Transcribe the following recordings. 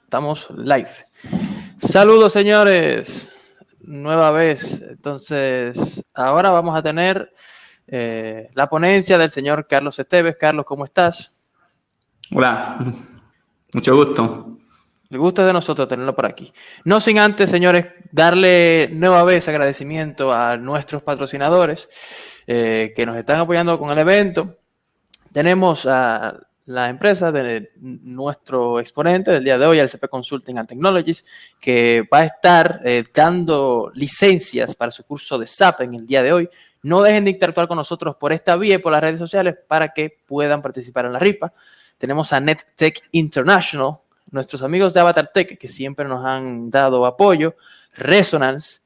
Estamos live. Saludos, señores. Nueva vez. Entonces, ahora vamos a tener la ponencia del señor Carlos Esteves. Carlos, ¿cómo estás? Hola, mucho gusto. El gusto es de nosotros tenerlo por aquí. No sin antes, señores, darle nueva vez agradecimiento a nuestros patrocinadores que nos están apoyando con el evento. Tenemos a la empresa de nuestro exponente del día de hoy, LCP Consulting and Technologies, que va a estar dando licencias para su curso de SAP en el día de hoy. No dejen de interactuar con nosotros por esta vía y por las redes sociales para que puedan participar en la rifa. Tenemos a NetTech International, nuestros amigos de Avatar Tech, que siempre nos han dado apoyo, Resonance,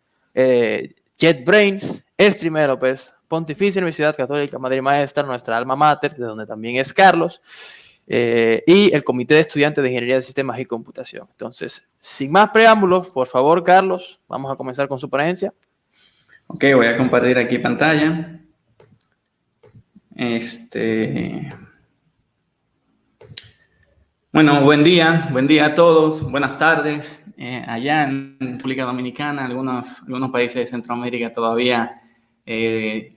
JetBrains, Stream Developers, Pontificia Universidad Católica Madre Maestra, nuestra alma mater, de donde también es Carlos, y el Comité de Estudiantes de Ingeniería de Sistemas y Computación. Entonces, sin más preámbulos, por favor, Carlos, vamos a comenzar con su ponencia. Ok, voy a compartir aquí pantalla. Bueno, buen día a todos, buenas tardes. Allá en República Dominicana, algunos países de Centroamérica todavía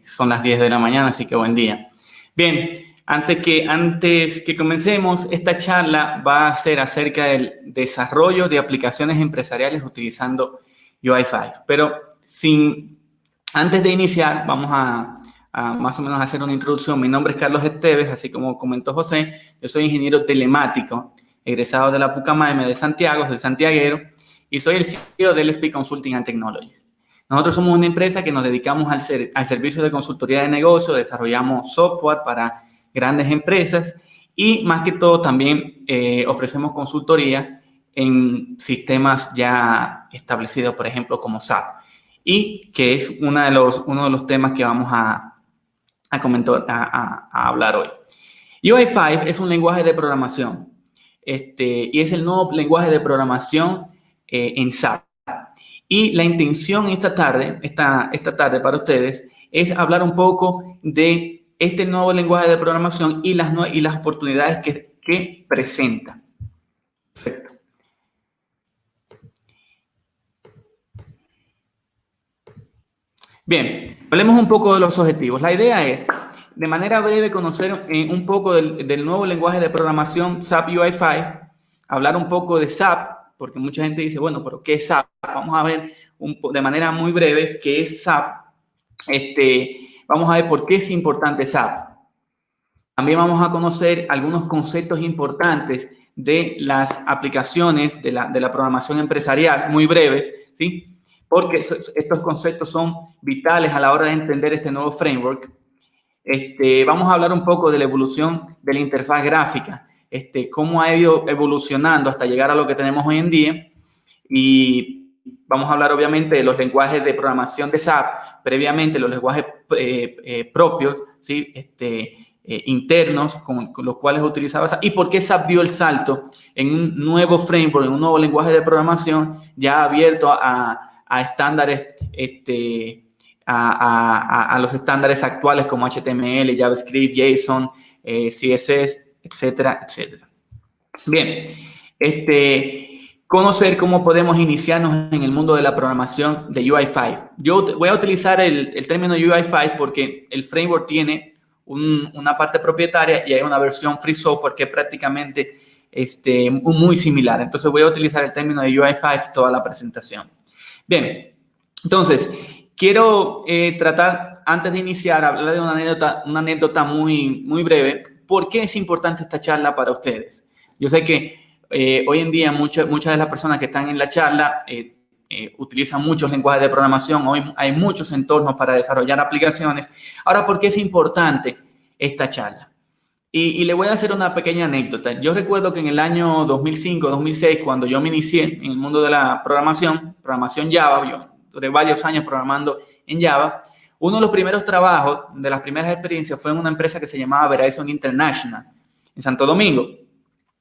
son las 10 de la mañana, así que buen día. Bien, antes que comencemos, esta charla va a ser acerca del desarrollo de aplicaciones empresariales utilizando UI5. Pero antes de iniciar, vamos a más o menos hacer una introducción. Mi nombre es Carlos Esteves, así como comentó José. Yo soy ingeniero telemático, egresado de la Pucamaime de Santiago, soy santiaguero, y soy el CEO de LSP Consulting and Technologies. Nosotros somos una empresa que nos dedicamos al servicio de consultoría de negocio, desarrollamos software para grandes empresas y más que todo también ofrecemos consultoría en sistemas ya establecidos, por ejemplo, como SAP, y que es uno de los temas que vamos a hablar hoy. UI5 es un lenguaje de programación y es el nuevo lenguaje de programación en SAP. Y la intención esta tarde para ustedes es hablar un poco de este nuevo lenguaje de programación y las oportunidades que presenta. Perfecto. Bien, hablemos un poco de los objetivos. La idea es, de manera breve, conocer un poco del nuevo lenguaje de programación SAP UI5, hablar un poco de SAP, porque mucha gente dice, bueno, pero ¿qué es SAP? Vamos a ver de manera muy breve qué es SAP. Vamos a ver por qué es importante SAP. También vamos a conocer algunos conceptos importantes de las aplicaciones de la programación empresarial, muy breves, ¿sí? Porque estos conceptos son vitales a la hora de entender este nuevo framework. Vamos a hablar un poco de la evolución de la interfaz gráfica, cómo ha ido evolucionando hasta llegar a lo que tenemos hoy en día. Y vamos a hablar, obviamente, de los lenguajes de programación de SAP, previamente los lenguajes propios, ¿sí? Internos con los cuales utilizaba SAP, y por qué SAP dio el salto en un nuevo framework, en un nuevo lenguaje de programación ya abierto a estándares, a los estándares actuales como HTML, JavaScript, JSON, CSS, etcétera, etcétera. Bien, conocer cómo podemos iniciarnos en el mundo de la programación de UI5. Yo voy a utilizar el término UI5 porque el framework tiene una parte propietaria y hay una versión free software que es prácticamente muy similar. Entonces voy a utilizar el término de UI5 toda la presentación. Bien, entonces quiero tratar, antes de iniciar, hablar de una anécdota muy, muy breve. ¿Por qué es importante esta charla para ustedes? Yo sé que hoy en día muchas de las personas que están en la charla utilizan muchos lenguajes de programación. Hoy hay muchos entornos para desarrollar aplicaciones. Ahora, ¿por qué es importante esta charla? Y le voy a hacer una pequeña anécdota. Yo recuerdo que en el año 2005-2006, cuando yo me inicié en el mundo de la programación Java, yo duré varios años programando en Java, uno de los primeros trabajos, de las primeras experiencias, fue en una empresa que se llamaba Verizon International, en Santo Domingo.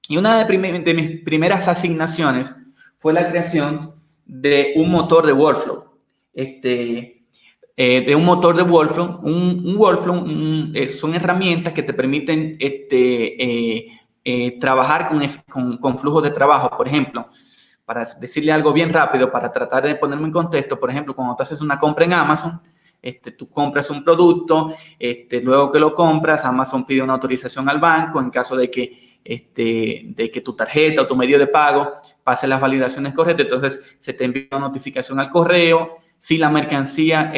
Y una de mis primeras asignaciones fue la creación de un motor de workflow. De un motor de workflow. Un workflow son herramientas que te permiten trabajar con flujos de trabajo. Por ejemplo, para decirle algo bien rápido, para tratar de ponerme en contexto, por ejemplo, cuando tú haces una compra en Amazon, tú compras un producto, luego que lo compras, Amazon pide una autorización al banco en caso de que tu tarjeta o tu medio de pago pase las validaciones correctas. Entonces, se te envía una notificación al correo. Si la mercancía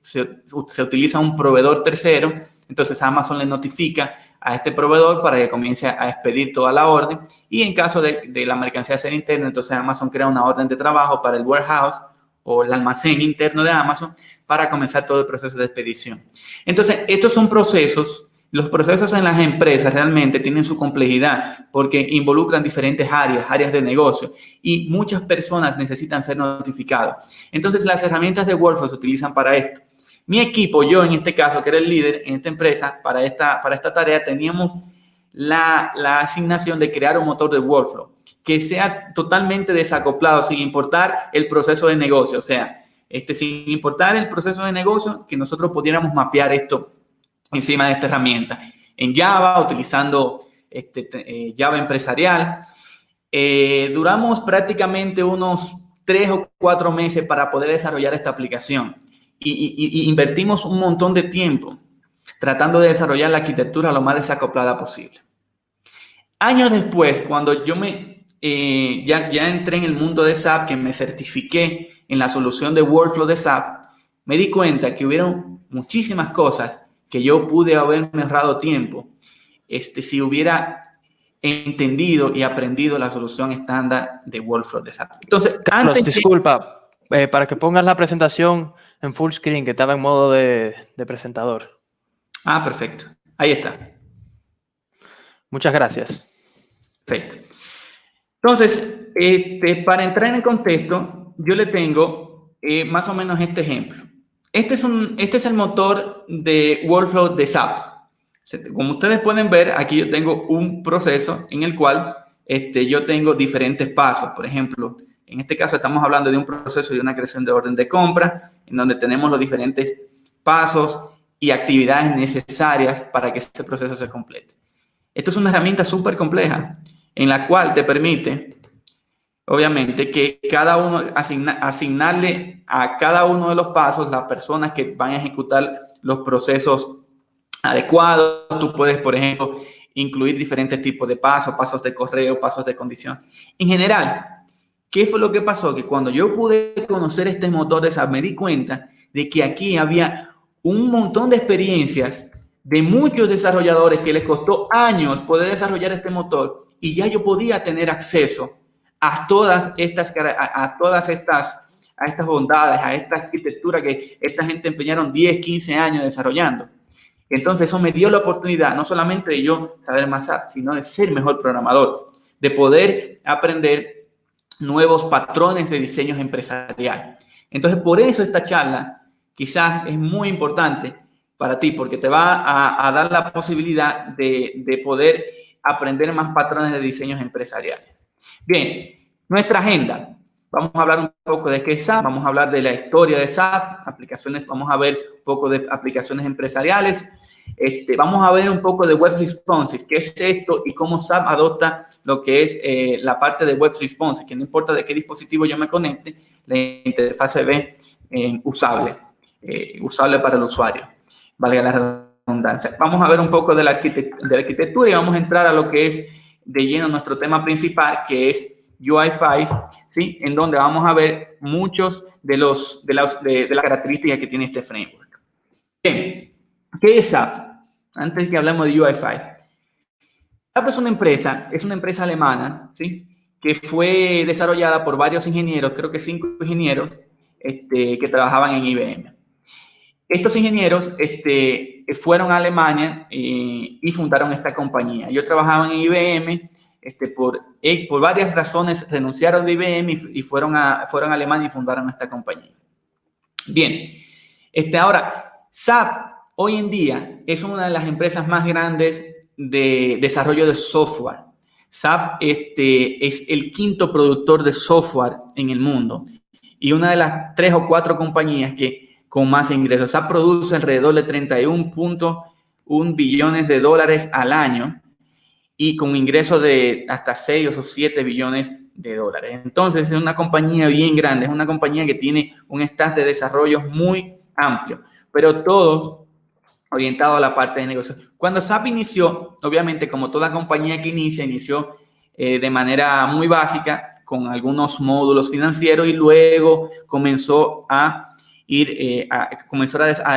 se utiliza un proveedor tercero, entonces Amazon le notifica a este proveedor para que comience a expedir toda la orden. Y en caso de la mercancía ser interna, entonces Amazon crea una orden de trabajo para el warehouse o el almacén interno de Amazon para comenzar todo el proceso de expedición. Entonces, estos son procesos. Los procesos en las empresas realmente tienen su complejidad porque involucran diferentes áreas de negocio, y muchas personas necesitan ser notificadas. Entonces, las herramientas de Workflow se utilizan para esto. Mi equipo, yo en este caso, que era el líder en esta empresa, para esta tarea, teníamos la asignación de crear un motor de Workflow que sea totalmente desacoplado, sin importar el proceso de negocio. O sea, sin importar el proceso de negocio, que nosotros pudiéramos mapear esto encima de esta herramienta. En Java, utilizando Java empresarial. Duramos prácticamente unos 3 o 4 meses para poder desarrollar esta aplicación. Y invertimos un montón de tiempo tratando de desarrollar la arquitectura lo más desacoplada posible. Años después, cuando yo ya entré en el mundo de SAP, que me certifiqué en la solución de Workflow de SAP, me di cuenta que hubieron muchísimas cosas que yo pude haberme ahorrado tiempo si hubiera entendido y aprendido la solución estándar de Workflow de SAP. Entonces, Carlos, disculpa, para que pongas la presentación en full screen, que estaba en modo de presentador. Ah, perfecto. Ahí está. Muchas gracias. Perfecto. Entonces, para entrar en el contexto, yo le tengo más o menos este ejemplo. Este es el motor de Workflow de SAP. Como ustedes pueden ver, aquí yo tengo un proceso en el cual yo tengo diferentes pasos. Por ejemplo, en este caso estamos hablando de un proceso de una creación de orden de compra, en donde tenemos los diferentes pasos y actividades necesarias para que este proceso se complete. Esto es una herramienta súper compleja, en la cual te permite, obviamente, que cada uno asignarle a cada uno de los pasos las personas que van a ejecutar los procesos adecuados. Tú puedes, por ejemplo, incluir diferentes tipos de pasos de correo, pasos de condición. En general, ¿qué fue lo que pasó? Que cuando yo pude conocer este motor de SAP, me di cuenta de que aquí había un montón de experiencias de muchos desarrolladores que les costó años poder desarrollar este motor, y ya yo podía tener acceso a todas estas bondades, a esta arquitectura que esta gente empeñaron 10, 15 años desarrollando. Entonces, eso me dio la oportunidad no solamente de yo saber más SAP, sino de ser mejor programador, de poder aprender nuevos patrones de diseños empresarial. Entonces, por eso esta charla quizás es muy importante para ti, porque te va a dar la posibilidad de poder aprender más patrones de diseños empresariales. Bien, nuestra agenda. Vamos a hablar un poco de qué es SAP, vamos a hablar de la historia de SAP, aplicaciones, vamos a ver un poco de aplicaciones empresariales, vamos a ver un poco de Web Responsive, qué es esto y cómo SAP adopta lo que es la parte de Web Responsive, que no importa de qué dispositivo yo me conecte, la interfaz se ve usable para el usuario, valga la redundancia. Vamos a ver un poco de la arquitectura y vamos a entrar a lo que es de lleno nuestro tema principal, que es UI5, ¿sí? En donde vamos a ver muchos de las características que tiene este framework. Bien, ¿qué es SAP? Antes que hablemos de UI5. SAP es una empresa alemana, ¿sí? Que fue desarrollada por varios ingenieros, creo que 5 ingenieros, que trabajaban en IBM. Estos ingenieros fueron a Alemania y fundaron esta compañía. Ellos trabajaban en IBM, por varias razones renunciaron de IBM y fueron a Alemania y fundaron esta compañía. Bien, ahora, SAP hoy en día es una de las empresas más grandes de desarrollo de software. SAP es el 5º productor de software en el mundo y una de las 3 o 4 compañías con más ingresos. SAP produce alrededor de $31.1 billones al año. y con ingresos de hasta 6 o 7 billones de dólares. Entonces, es una compañía bien grande, es una compañía que tiene un staff de desarrollo muy amplio, pero todos orientados a la parte de negocio. Cuando SAP inició, obviamente, como toda compañía que inició de manera muy básica, con algunos módulos financieros, y luego comenzó a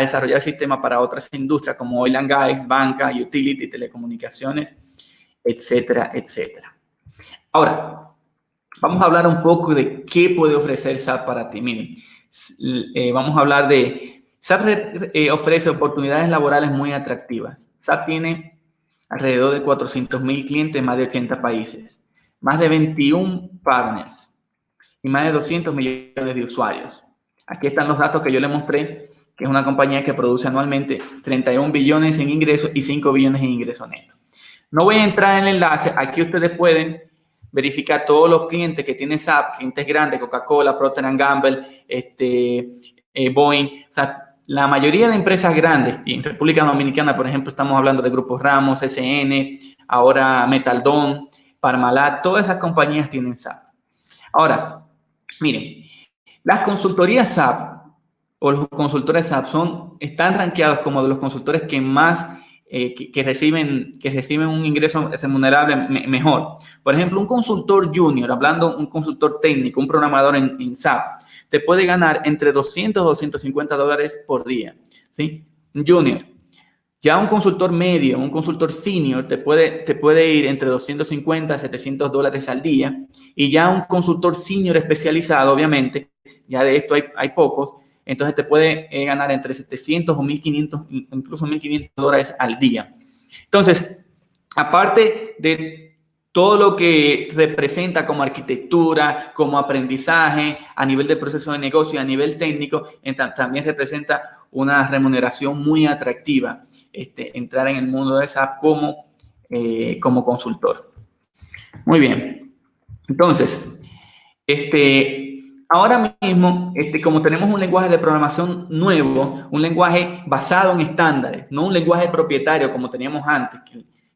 desarrollar sistemas para otras industrias como oil and gas, banca, utility, telecomunicaciones, etcétera, etcétera. Ahora, vamos a hablar un poco de qué puede ofrecer SAP para ti. Miren, vamos a hablar de... SAP ofrece oportunidades laborales muy atractivas. SAP tiene alrededor de 400,000 clientes en más de 80 países, más de 21 partners y más de 200 millones de usuarios. Aquí están los datos que yo les mostré, que es una compañía que produce anualmente 31 billones en ingresos y 5 billones en ingresos netos. No voy a entrar en el enlace. Aquí ustedes pueden verificar todos los clientes que tiene SAP, clientes grandes, Coca-Cola, Procter & Gamble, Boeing. O sea, la mayoría de empresas grandes, y en República Dominicana, por ejemplo, estamos hablando de Grupo Ramos, SN, ahora Metaldon, Parmalat, todas esas compañías tienen SAP. Ahora, miren, las consultorías SAP o los consultores SAP están rankeados como de los consultores que más que reciben un ingreso remunerable mejor. Por ejemplo, un consultor junior, hablando un consultor técnico, un programador en SAP, te puede ganar entre 200 o 250 dólares por día, ¿sí? Un junior. Ya un consultor medio, un consultor senior, te puede ir entre 250 a 700 dólares al día. Y ya un consultor senior especializado, obviamente, ya de esto hay pocos, entonces te puede ganar entre 700 o 1.500, incluso 1.500 dólares al día. Entonces, aparte de todo lo que representa como arquitectura, como aprendizaje, a nivel de proceso de negocio, a nivel técnico, también representa una remuneración muy atractiva, entrar en el mundo de SAP como consultor. Muy bien. Entonces, ahora mismo, como tenemos un lenguaje de programación nuevo, un lenguaje basado en estándares, no un lenguaje propietario como teníamos antes,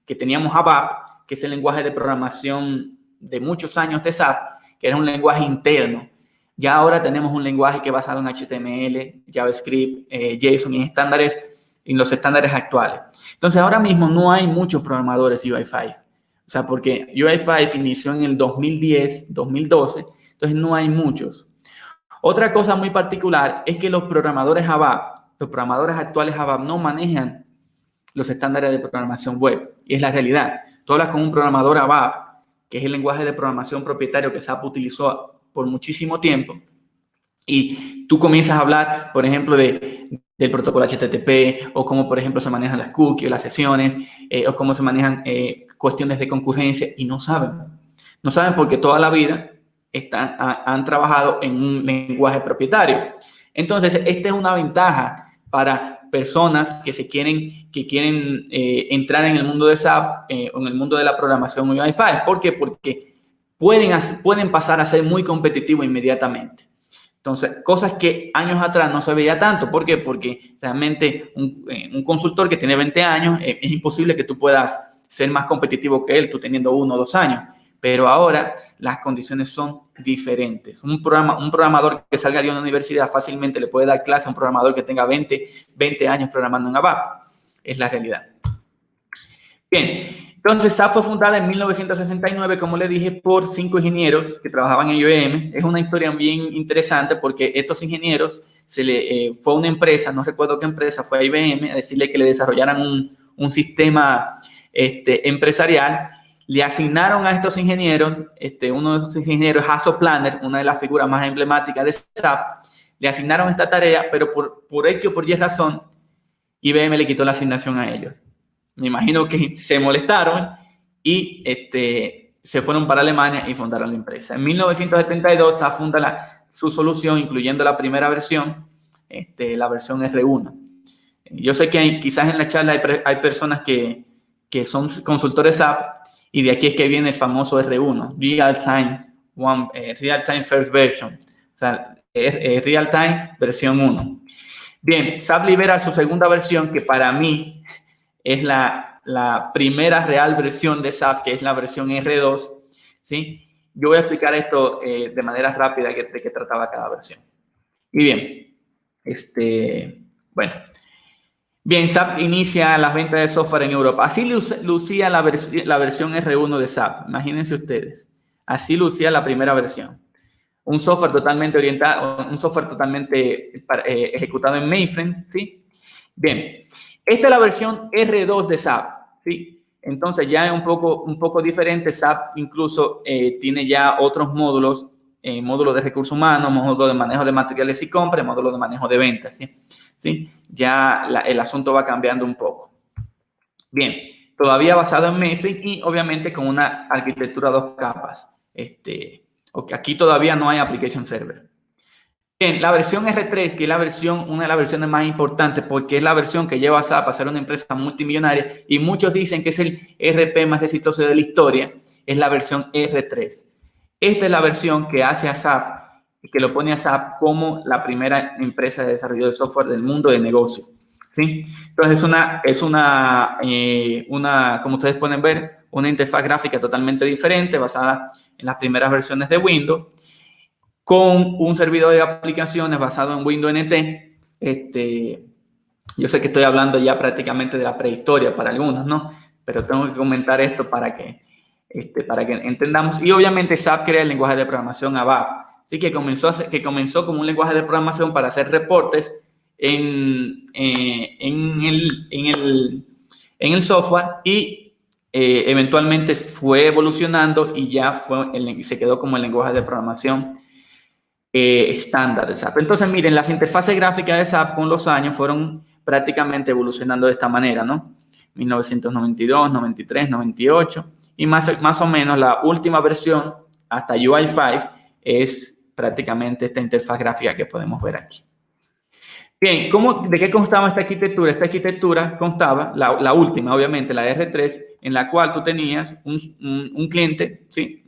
que teníamos ABAP, que es el lenguaje de programación de muchos años de SAP, que era un lenguaje interno. Ya ahora tenemos un lenguaje que es basado en HTML, JavaScript, JSON y en los estándares actuales. Entonces, ahora mismo no hay muchos programadores UI5. O sea, porque UI5 inició en el 2010, 2012, entonces no hay muchos. Otra cosa muy particular es que los programadores ABAP, los programadores actuales ABAP no manejan los estándares de programación web. Y es la realidad. Tú hablas con un programador ABAP, que es el lenguaje de programación propietario que SAP utilizó por muchísimo tiempo, y tú comienzas a hablar, por ejemplo, del protocolo HTTP, o cómo, por ejemplo, se manejan las cookies, las sesiones, o cómo se manejan cuestiones de concurrencia, y no saben. No saben porque toda la vida han trabajado en un lenguaje propietario. Entonces, esta es una ventaja para personas que quieren entrar en el mundo de SAP o en el mundo de la programación UI5. ¿Por qué? Porque pueden pasar a ser muy competitivos inmediatamente. Entonces, cosas que años atrás no se veía tanto. ¿Por qué? Porque realmente un consultor que tiene 20 años, es imposible que tú puedas ser más competitivo que él, tú teniendo 1 o 2 años. Pero ahora las condiciones son diferentes. Un programador que salga de una universidad fácilmente le puede dar clase a un programador que tenga 20 años programando en ABAP. Es la realidad. Bien, entonces SAP fue fundada en 1969, como le dije, por 5 ingenieros que trabajaban en IBM. Es una historia bien interesante porque estos ingenieros fue una empresa, no recuerdo qué empresa, fue a IBM a decirle que le desarrollaran un sistema empresarial. Le asignaron a estos ingenieros, uno de esos ingenieros, Hasso Plattner, una de las figuras más emblemáticas de SAP, le asignaron esta tarea, pero por X o por Y razón, IBM le quitó la asignación a ellos. Me imagino que se molestaron y se fueron para Alemania y fundaron la empresa. En 1972, SAP funda su solución, incluyendo la primera versión, la versión R1. Yo sé que quizás en la charla hay personas que son consultores SAP, y de aquí es que viene el famoso R1, Real Time First Version, o sea, Real Time versión 1. Bien, SAP libera su segunda versión, que para mí es la la primera real versión de SAP, que es la versión R2, ¿sí? Yo voy a explicar esto de manera rápida de qué trataba cada versión. Y bien, bueno. Bien, SAP inicia las ventas de software en Europa. Así lucía la versión R1 de SAP. Imagínense ustedes. Así lucía la primera versión. Un software totalmente orientado, un software totalmente ejecutado en mainframe, ¿sí? Bien, esta es la versión R2 de SAP, ¿sí? Entonces ya es un poco diferente. SAP incluso tiene ya otros módulos, módulo de recursos humanos, módulo de manejo de materiales y compras, módulo de manejo de ventas, ¿sí? ¿Sí? Ya el asunto va cambiando un poco. Bien, todavía basado en mainframe y obviamente con una arquitectura a 2 capas. Aquí todavía no hay application server. Bien, la versión R3, que es una de las versiones más importantes porque es la versión que lleva a SAP a ser una empresa multimillonaria y muchos dicen que es el ERP más exitoso de la historia, es la versión R3. Esta es la versión que hace a SAP, que lo pone a SAP como la primera empresa de desarrollo de software del mundo de negocio, ¿sí? Entonces como ustedes pueden ver, una interfaz gráfica totalmente diferente, basada en las primeras versiones de Windows, con un servidor de aplicaciones basado en Windows NT. Yo sé que estoy hablando ya prácticamente de la prehistoria para algunos, ¿no? Pero tengo que comentar esto para que entendamos. Y obviamente SAP crea el lenguaje de programación ABAP. Así que comenzó como un lenguaje de programación para hacer reportes en el software y eventualmente fue evolucionando y ya se quedó como el lenguaje de programación estándar de SAP. Entonces, miren, las interfaces gráficas de SAP con los años fueron prácticamente evolucionando de esta manera, ¿no? 1992, 93, 98 y más o menos la última versión hasta UI5 es prácticamente esta interfaz gráfica que podemos ver aquí. Bien, ¿de qué constaba esta arquitectura? Esta arquitectura constaba, la última, obviamente, la R3, en la cual tú tenías un cliente, ¿sí?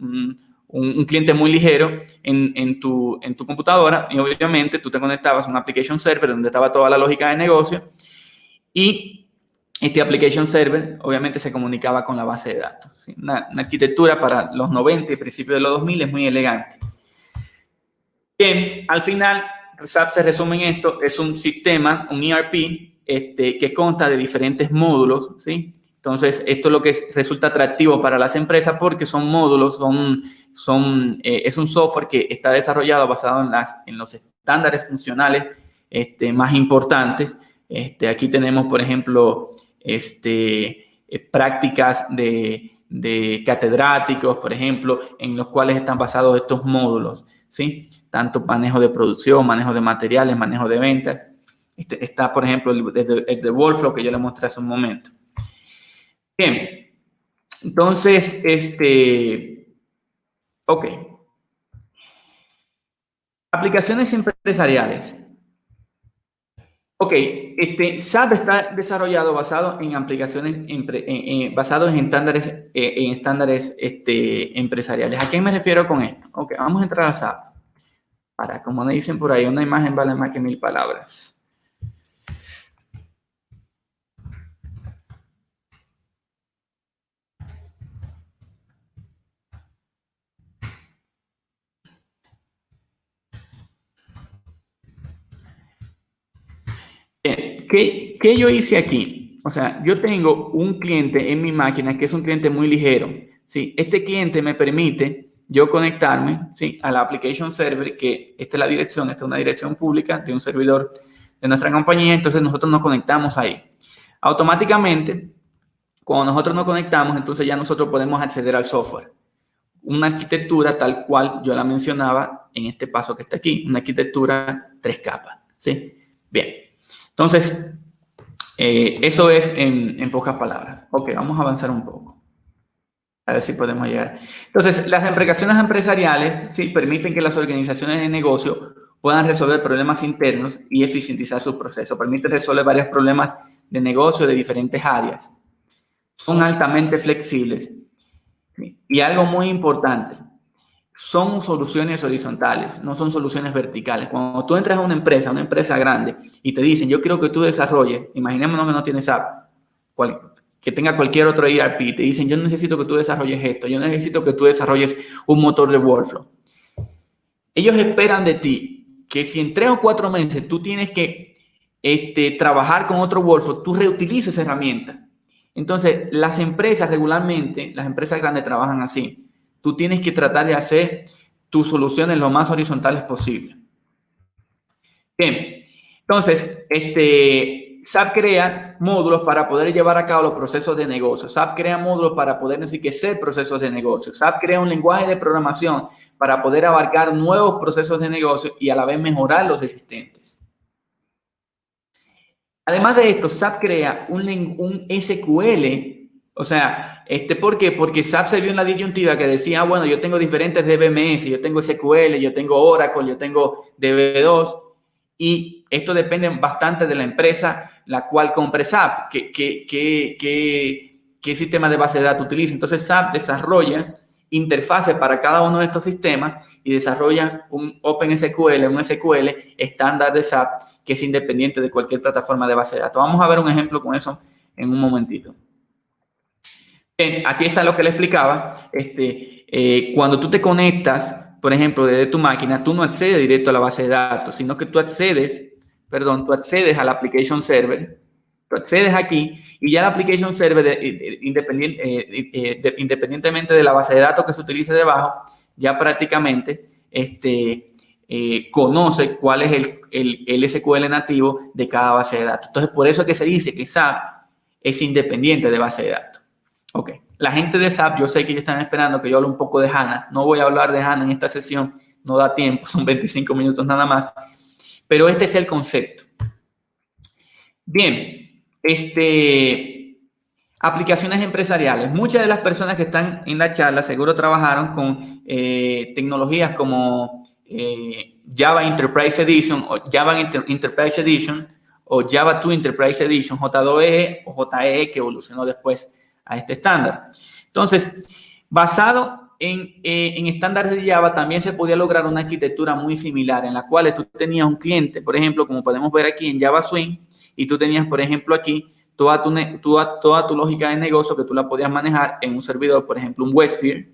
Un cliente muy ligero en tu computadora y obviamente tú te conectabas a un application server donde estaba toda la lógica de negocio y este application server obviamente se comunicaba con la base de datos, ¿sí? Una arquitectura para los 90 y principios de los 2000 es muy elegante. Bien, al final, SAP se resume en esto, es un sistema, un ERP, que consta de diferentes módulos, ¿sí? Entonces, esto es lo que resulta atractivo para las empresas porque son módulos, es un software que está desarrollado basado en los estándares funcionales más importantes. Aquí tenemos, por ejemplo, prácticas de catedráticos, por ejemplo, en los cuales están basados estos módulos, ¿sí? Tanto manejo de producción, manejo de materiales, manejo de ventas. Está, por ejemplo, el de Workflow que yo le mostré hace un momento. Bien, entonces, ok. Aplicaciones empresariales. Ok, SAP está desarrollado basado en aplicaciones, basados en estándares empresariales. ¿A qué me refiero con esto? Ok, vamos a entrar a SAP. Como me dicen por ahí, una imagen vale más que 1000 palabras. ¿Qué yo hice aquí? O sea, yo tengo un cliente en mi máquina que es un cliente muy ligero, ¿sí? Este cliente me permite yo conectarme, ¿sí? A la application server, que esta es la dirección, esta es una dirección pública de un servidor de nuestra compañía, entonces nosotros nos conectamos ahí. Automáticamente, cuando nosotros nos conectamos, entonces ya nosotros podemos acceder al software. Una arquitectura tal cual yo la mencionaba en este paso que está aquí, una arquitectura 3 capas, ¿sí? Bien. Entonces, eso es en pocas palabras. Ok, vamos a avanzar un poco. A ver si podemos llegar. Entonces, las aplicaciones empresariales, sí, permiten que las organizaciones de negocio puedan resolver problemas internos y eficientizar sus procesos. Permiten resolver varios problemas de negocio de diferentes áreas. Son altamente flexibles. ¿Sí? Y algo muy importante, son soluciones horizontales, no son soluciones verticales. Cuando tú entras a una empresa grande, y te dicen, yo quiero que tú desarrolles, imaginémonos que no tienes SAP, que tenga cualquier otro ERP, te dicen, yo necesito que tú desarrolles esto, yo necesito que tú desarrolles un motor de workflow. Ellos esperan de ti que si en 3 o 4 meses tú tienes que trabajar con otro workflow, tú reutilices esa herramienta. Entonces, las empresas regularmente, las empresas grandes trabajan así. Tú tienes que tratar de hacer tus soluciones lo más horizontales posible. Bien, entonces, SAP crea módulos para poder llevar a cabo los procesos de negocio. SAP crea módulos para poder enriquecer procesos de negocio. SAP crea un lenguaje de programación para poder abarcar nuevos procesos de negocio y a la vez mejorar los existentes. Además de esto, SAP crea un SQL. O sea, ¿por qué? Porque SAP se vio en la disyuntiva que decía, bueno, yo tengo diferentes DBMS, yo tengo SQL, yo tengo Oracle, yo tengo DB2, y esto depende bastante de la empresa la cual compre SAP, qué sistema de base de datos utiliza. Entonces, SAP desarrolla interfaces para cada uno de estos sistemas y desarrolla un OpenSQL, un SQL estándar de SAP que es independiente de cualquier plataforma de base de datos. Vamos a ver un ejemplo con eso en un momentito. Bien, aquí está lo que le explicaba. Cuando tú te conectas, por ejemplo, desde tu máquina, tú no accedes directo a la base de datos, sino que tú accedes a la application server. Tú accedes aquí y ya la application server, independientemente de la base de datos que se utilice debajo, ya prácticamente conoce cuál es el SQL nativo de cada base de datos. Entonces, por eso es que se dice que SAP es independiente de base de datos. Ok, la gente de SAP, yo sé que ellos están esperando que yo hable un poco de HANA. No voy a hablar de HANA en esta sesión, no da tiempo, son 25 minutos nada más. Pero este es el concepto. Bien, aplicaciones empresariales. Muchas de las personas que están en la charla seguro trabajaron con tecnologías como Java Enterprise Edition o Java Enterprise Edition o Java 2 Enterprise Edition, J2EE o JEE, que evolucionó después a este estándar. Entonces, basado en estándares de Java, también se podía lograr una arquitectura muy similar en la cual tú tenías un cliente, por ejemplo, como podemos ver aquí en Java Swing, y tú tenías, por ejemplo, aquí toda tu lógica de negocio que tú la podías manejar en un servidor, por ejemplo, un WebSphere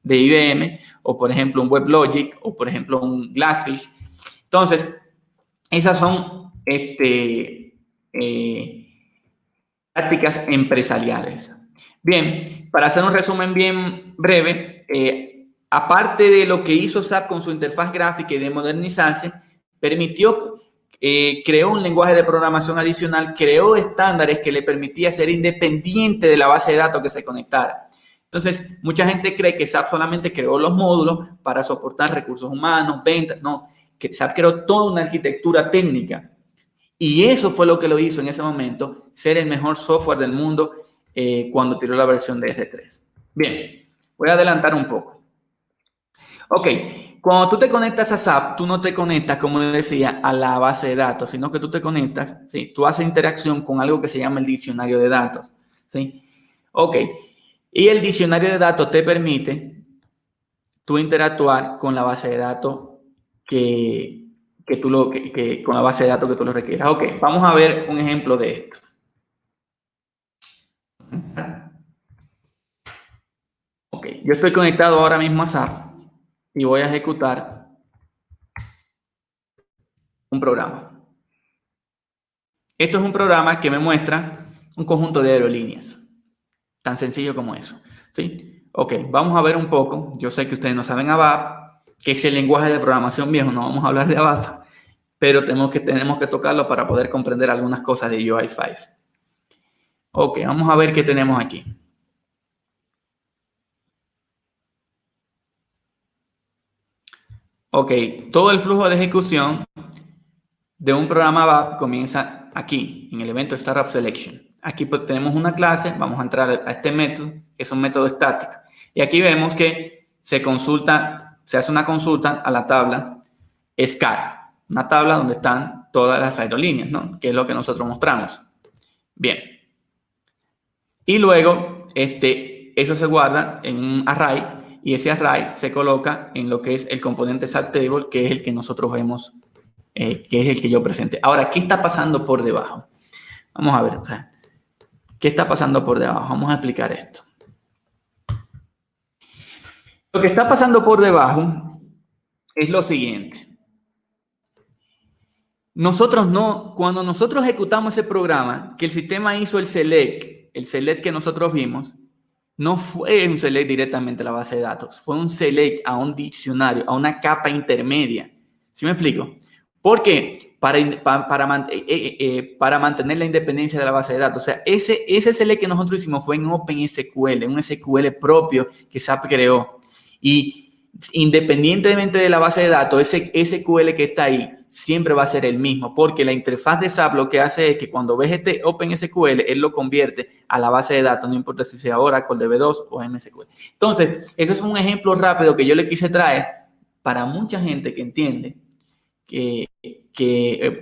de IBM, o por ejemplo, un WebLogic, o por ejemplo, un Glassfish. Entonces, esas son prácticas empresariales. Bien, para hacer un resumen bien breve, aparte de lo que hizo SAP con su interfaz gráfica y de modernizarse, creó un lenguaje de programación adicional, creó estándares que le permitía ser independiente de la base de datos que se conectara. Entonces, mucha gente cree que SAP solamente creó los módulos para soportar recursos humanos, ventas. No, que SAP creó toda una arquitectura técnica. Y eso fue lo que lo hizo en ese momento ser el mejor software del mundo cuando tiró la versión de S3. Bien, voy a adelantar un poco. Ok, cuando tú te conectas a SAP, tú no te conectas, como decía, a la base de datos, sino que tú te conectas, ¿sí? Tú haces interacción con algo que se llama el diccionario de datos, ¿sí? Ok, y el diccionario de datos te permite tú interactuar con la base de datos con la base de datos que tú lo requieras. Ok, vamos a ver un ejemplo de esto. Ok, yo estoy conectado ahora mismo a SAP y voy a ejecutar un programa. Esto es un programa que me muestra un conjunto de aerolíneas. Tan sencillo como eso, ¿sí? Ok, vamos a ver un poco. Yo sé que ustedes no saben ABAP, que es el lenguaje de programación viejo. No vamos a hablar de ABAP, pero tenemos que tocarlo para poder comprender algunas cosas de UI5. Ok, vamos a ver qué tenemos aquí. Ok, todo el flujo de ejecución de un programa ABAP comienza aquí, en el evento Startup Selection. Aquí pues, tenemos una clase, vamos a entrar a este método, que es un método estático. Y aquí vemos que se hace una consulta a la tabla SCAR, una tabla donde están todas las aerolíneas, ¿no? Que es lo que nosotros mostramos. Bien. Y luego, eso se guarda en un array, y ese array se coloca en lo que es el componente SAP Table, que es el que nosotros vemos, que es el que yo presenté. Ahora, ¿qué está pasando por debajo? Vamos a ver. O sea, ¿Qué está pasando por debajo? Vamos a explicar esto. Lo que está pasando por debajo es lo siguiente. Cuando nosotros ejecutamos ese programa, que el sistema hizo el select que nosotros vimos, no fue un select directamente a la base de datos, fue un select a un diccionario, a una capa intermedia. ¿Sí me explico? ¿Por qué? Para mantener la independencia de la base de datos. O sea, ese select que nosotros hicimos fue en OpenSQL, un SQL propio que SAP creó. Y independientemente de la base de datos, ese SQL que está ahí siempre va a ser el mismo, porque la interfaz de SAP lo que hace es que cuando ves este OpenSQL, él lo convierte a la base de datos, no importa si sea Oracle, DB2 o MSQL. Entonces, eso es un ejemplo rápido que yo le quise traer para mucha gente que entiende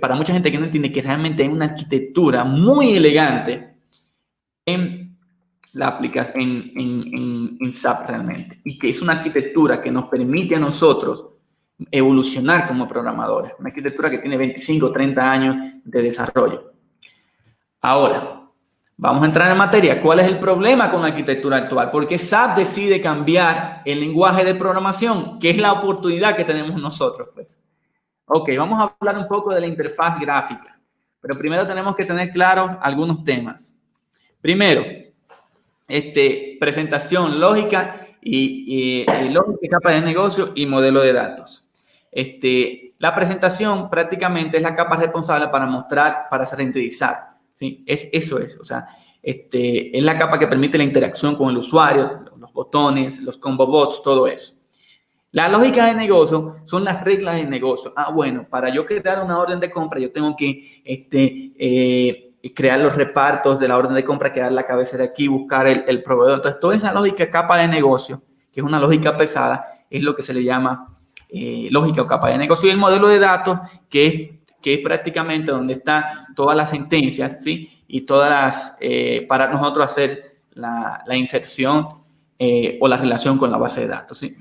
para mucha gente que no entiende que realmente hay una arquitectura muy elegante en la aplicación en SAP realmente, y que es una arquitectura que nos permite a nosotros evolucionar como programadores, una arquitectura que tiene 25 o 30 años de desarrollo. Ahora, vamos a entrar en materia. ¿Cuál es el problema con la arquitectura actual? Porque SAP decide cambiar el lenguaje de programación, que es la oportunidad que tenemos nosotros, pues. Ok, vamos a hablar un poco de la interfaz gráfica, pero primero tenemos que tener claros algunos temas. Primero, presentación lógica y lógica, capa de negocio y modelo de datos. La presentación prácticamente es la capa responsable para mostrar, para renderizar, ¿sí? Eso es, o sea, es la capa que permite la interacción con el usuario, los botones, los combo bots, todo eso. La lógica de negocio son las reglas de negocio. Bueno, para yo crear una orden de compra, yo tengo que crear los repartos de la orden de compra, crear la cabecera aquí, buscar el proveedor. Entonces, toda esa lógica capa de negocio, que es una lógica pesada, es lo que se le llama lógica o capa de negocio. Y el modelo de datos, que es prácticamente donde están todas las sentencias, ¿sí? Y todas las, para nosotros hacer la inserción o la relación con la base de datos, ¿sí?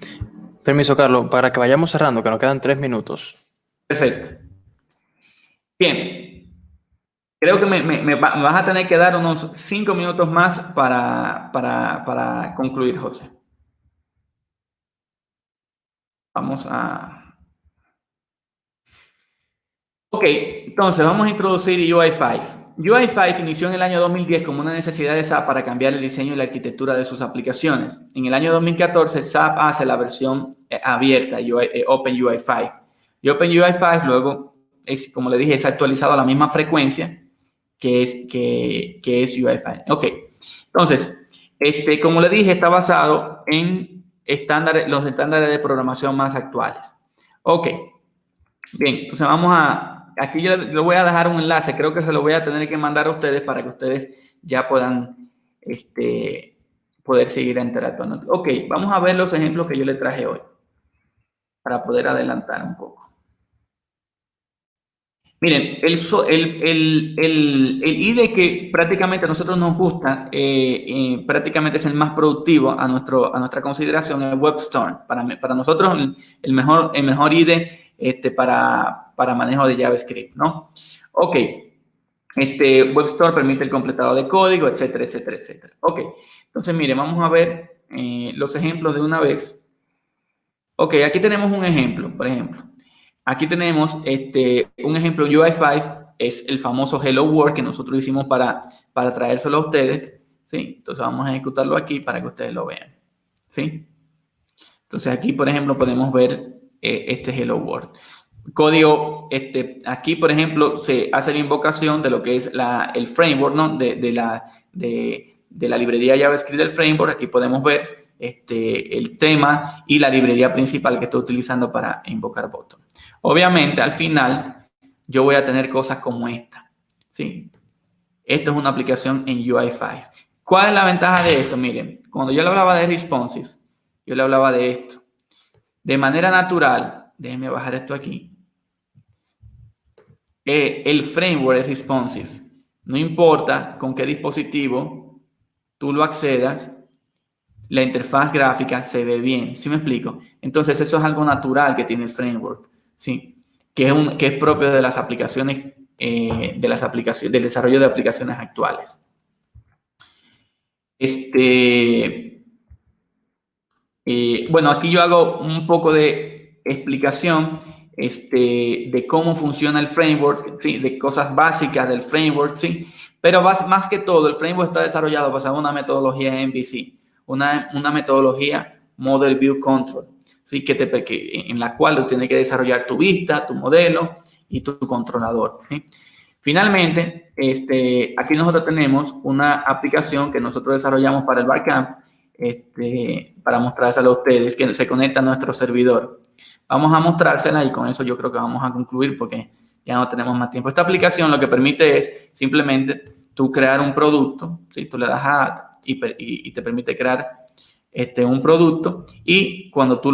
Permiso, Carlos, para que vayamos cerrando, que nos quedan 3 minutos. Perfecto. Bien. Creo que me vas a tener que dar unos 5 minutos más para concluir, José. Vamos a... Ok, entonces vamos a introducir UI5. UI5 inició en el año 2010 como una necesidad de SAP para cambiar el diseño y la arquitectura de sus aplicaciones. En el año 2014, SAP hace la versión abierta, OpenUI5. Y OpenUI5 luego, como le dije, es actualizado a la misma frecuencia que es UI5. Ok, entonces, como le dije, está basado en los estándares de programación más actuales. Ok, bien, entonces vamos a... Aquí yo le voy a dejar un enlace, creo que se lo voy a tener que mandar a ustedes para que ustedes ya puedan poder seguir interactuando. Ok, vamos a ver los ejemplos que yo le traje hoy para poder adelantar un poco. Miren, el IDE que prácticamente a nosotros nos gusta, prácticamente es el más productivo a nuestra consideración, es WebStorm. Para nosotros el mejor IDE para manejo de JavaScript, ¿no? Ok, WebStorm permite el completado de código, etcétera, etcétera, etcétera. Ok, entonces miren, vamos a ver los ejemplos de una vez. Ok, aquí tenemos un ejemplo, por ejemplo. Aquí tenemos un ejemplo en UI5, es el famoso Hello World que nosotros hicimos para traérselo a ustedes, ¿sí? Entonces vamos a ejecutarlo aquí para que ustedes lo vean, ¿sí? Entonces aquí, por ejemplo, podemos ver este Hello World. Código, aquí, por ejemplo, se hace la invocación de lo que es el framework, ¿no? De la librería JavaScript del framework. Aquí podemos ver el tema y la librería principal que estoy utilizando para invocar botón. Obviamente, al final, yo voy a tener cosas como esta, ¿sí? Esto es una aplicación en UI5. ¿Cuál es la ventaja de esto? Miren, cuando yo le hablaba de responsive, yo le hablaba de esto. De manera natural, déjenme bajar esto aquí. El framework es responsive. No importa con qué dispositivo tú lo accedas, la interfaz gráfica se ve bien. ¿Sí me explico? Entonces, eso es algo natural que tiene el framework, ¿sí? Que es propio de las aplicaciones, del desarrollo de aplicaciones actuales. Bueno, aquí yo hago un poco de explicación de cómo funciona el framework, ¿sí? De cosas básicas del framework, ¿sí? Pero más que todo, el framework está desarrollado basado en una metodología MVC, una metodología Model View Control, ¿sí? En la cual tú tienes que desarrollar tu vista, tu modelo y tu controlador, ¿sí? Finalmente, aquí nosotros tenemos una aplicación que nosotros desarrollamos para el Barcamp, para mostrársela a ustedes, que se conecta a nuestro servidor. Vamos a mostrársela y con eso yo creo que vamos a concluir porque ya no tenemos más tiempo. Esta aplicación lo que permite es simplemente tú crear un producto, ¿sí? Tú le das a Add y te permite crear un producto y cuando tú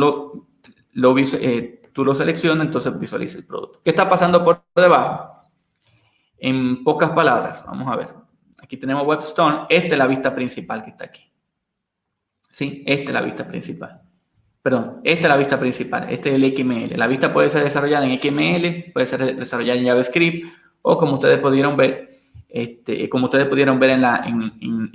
lo seleccionas, entonces visualiza el producto. ¿Qué está pasando por debajo? En pocas palabras, vamos a ver. Aquí tenemos WebStorm. Esta es la vista principal que está aquí. ¿Sí? Esta es la vista principal. Perdón, esta es la vista principal. Este es el XML. La vista puede ser desarrollada en XML, puede ser desarrollada en JavaScript o como ustedes pudieron ver, en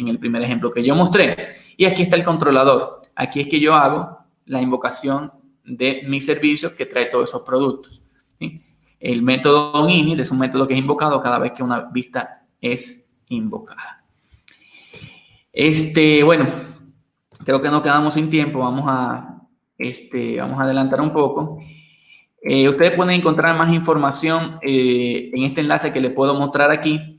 el primer ejemplo que yo mostré. Y aquí está el controlador. Aquí es que yo hago la invocación de mi servicio que trae todos esos productos. ¿Sí? El método init es un método que es invocado cada vez que una vista es invocada. Bueno, creo que nos quedamos sin tiempo. Vamos a adelantar un poco. Ustedes pueden encontrar más información en este enlace que les puedo mostrar aquí.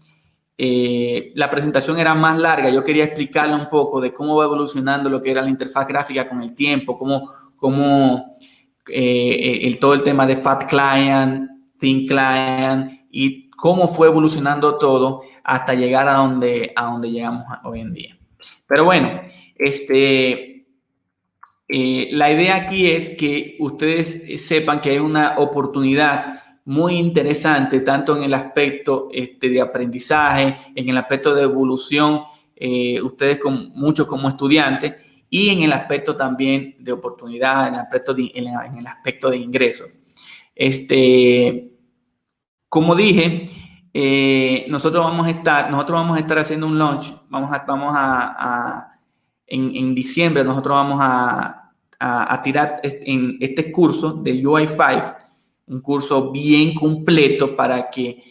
La presentación era más larga. Yo quería explicarle un poco de cómo va evolucionando lo que era la interfaz gráfica con el tiempo, todo el tema de Fat Client, Thin Client y cómo fue evolucionando todo hasta llegar a donde llegamos hoy en día. Pero bueno, la idea aquí es que ustedes sepan que hay una oportunidad muy interesante, tanto en el aspecto de aprendizaje, en el aspecto de evolución, ustedes muchos como estudiantes, y en el aspecto también de oportunidad, en el aspecto de ingresos. Como dije, nosotros vamos a estar haciendo un launch, en diciembre nosotros vamos a tirar en este curso de UI5, un curso bien completo para que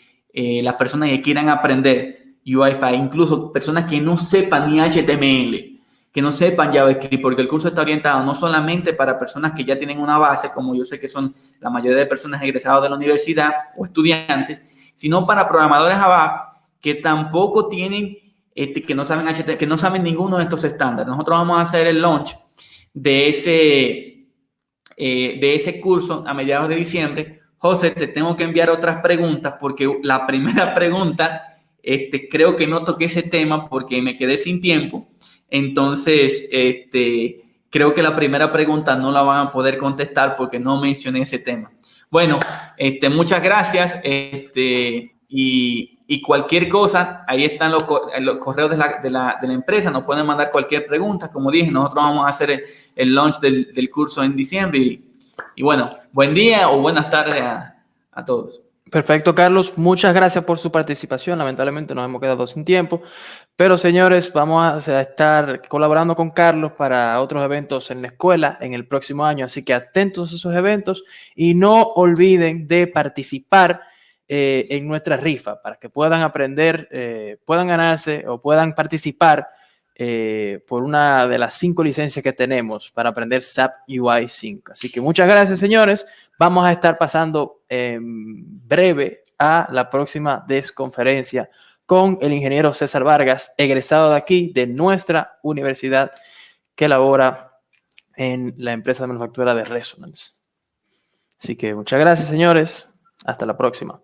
las personas que quieran aprender UI5, incluso personas que no sepan ni HTML, que no sepan JavaScript, porque el curso está orientado no solamente para personas que ya tienen una base, como yo sé que son la mayoría de personas egresados de la universidad o estudiantes, sino para programadores Java que tampoco tienen, que no saben HTML, que no saben ninguno de estos estándares. Nosotros vamos a hacer el launch de ese curso a mediados de diciembre. José, te tengo que enviar otras preguntas porque la primera pregunta, creo que no toqué ese tema porque me quedé sin tiempo. Entonces, creo que la primera pregunta no la van a poder contestar porque no mencioné ese tema. Bueno, muchas gracias. Y cualquier cosa, ahí están los correos de la empresa, nos pueden mandar cualquier pregunta. Como dije, nosotros vamos a hacer el launch del curso en diciembre. Y bueno, buen día o buenas tardes a todos. Perfecto, Carlos. Muchas gracias por su participación. Lamentablemente nos hemos quedado sin tiempo. Pero, señores, vamos a estar colaborando con Carlos para otros eventos en la escuela en el próximo año. Así que atentos a esos eventos y no olviden de participar en nuestra rifa para que puedan aprender, puedan ganarse o puedan participar por una de las 5 licencias que tenemos para aprender SAP UI 5. Así que muchas gracias, señores. Vamos a estar pasando en breve a la próxima desconferencia con el ingeniero César Vargas, egresado de aquí, de nuestra universidad, que labora en la empresa de manufactura de Resonance. Así que muchas gracias, señores. Hasta la próxima.